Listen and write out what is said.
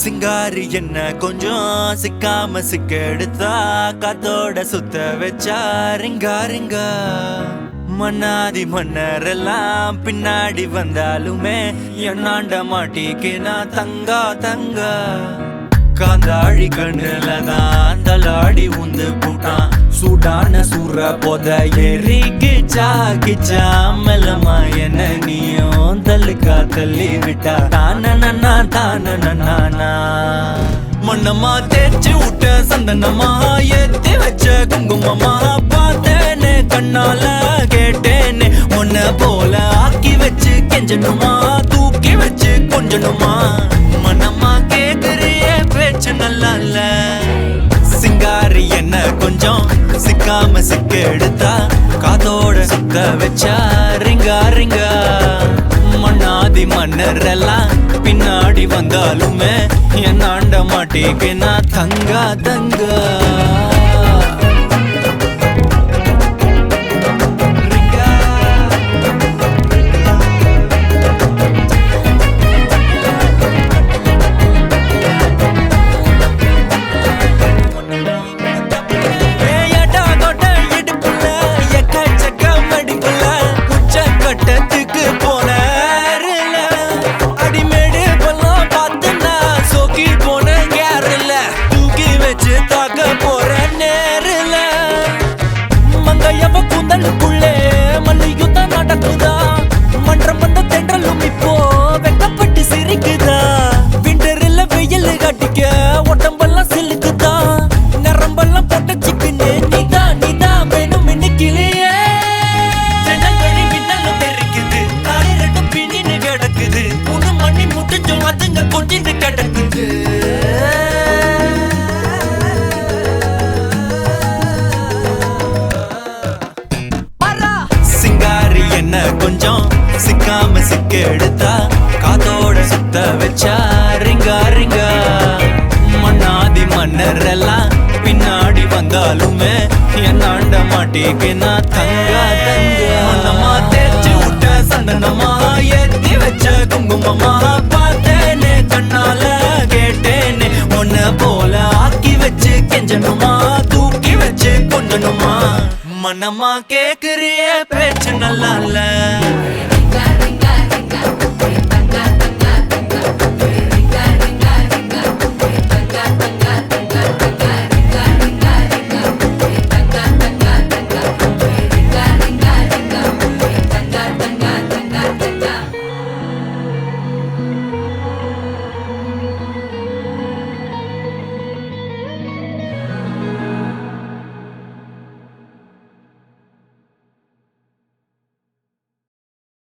சிங்காரி என்ன கொஞ்சம் சிக்காம சிக்கெடுத்தா காத்தோட சுத்த வச்சா ரிங்கா ரிங்கா மன்னாதி மன்னரெல்லாம் பின்னாடி வந்தாலுமே என்னாண்ட மாட்டிக்கினா தங்கா தங்கா காந்தாழி கண்ணுலதான் தலாடி உந்து போட்டான் சூடான சூற போத ஏறி கிச்சா கிச்சா மெல்லமா என்ன நீயும் தள்ளுக்கா தள்ளி விட்டா தானனா தானனா மண்ணமா தேய்ச்சி விட்ட சந்தனமா ஏத்தி வச்ச குங்குமமா பார்த்தேனே கண்ணால கேட்டேனே உன்ன போல ஆக்கி வச்சு கெஞ்சணுமா தூக்கி வச்சு கொஞ்சணுமா மனமா கேக்குறிய பேச்சு நல்லா இல்ல சிங்காரி என்ன கொஞ்சம் சிக்காம சிக்க எடுத்தா காதோட சுத்த வச்சா ரிங்கா ரிங்கா மண்ணாதி மன்னர் எல்லாம் பின்னாடி வந்தாலுமே என் ஆண்ட மாட்டேன்னா தங்கா தங்கா மல்லியுத்தம் நடக்குதா மன்றம் வந்த தென்றலும் இப்போ வெக்கப்பட்டு சிரிக்குதா விண்டரில் வெயில் கட்டிக்க உடம்பெல்லாம் சிலுக்குதா நரம்பெல்லாம் போட்ட சிக்கனே நீதான் வேணும் இன்னைக்கிலேயே ஜன்னல் வழி மின்னலும் தெரிக்குது காலை ரெண்டும் பின்னின்னு கிடக்குது உன்னு மண்ணி முட்டிஞ்சோம் அதுங்க கொஞ்சின்னு கிடக்குது என்ன கொஞ்சம் சிக்காம சிக்க எடுத்தா காதோட சுத்த வச்சா ரிங்கா ரிங்கா மண்ணாதி மன்னர் எல்லாம் பின்னாடி வந்தாலுமே என் ஆண்ட மாட்டேன்னா தங்கா தங்கா மனமா தேய்ச்சி விட்ட சந்தனமா ஏத்தி வச்ச குங்குமமா பார்த்தேனே கண்ணால கேட்டேனே உன்ன போல ஆக்கி வச்சு கெஞ்சணுமா தூக்கி வச்சு கொஞ்சணுமா மனமா கேக்குறிய பேச்சு நல்லா இல்ல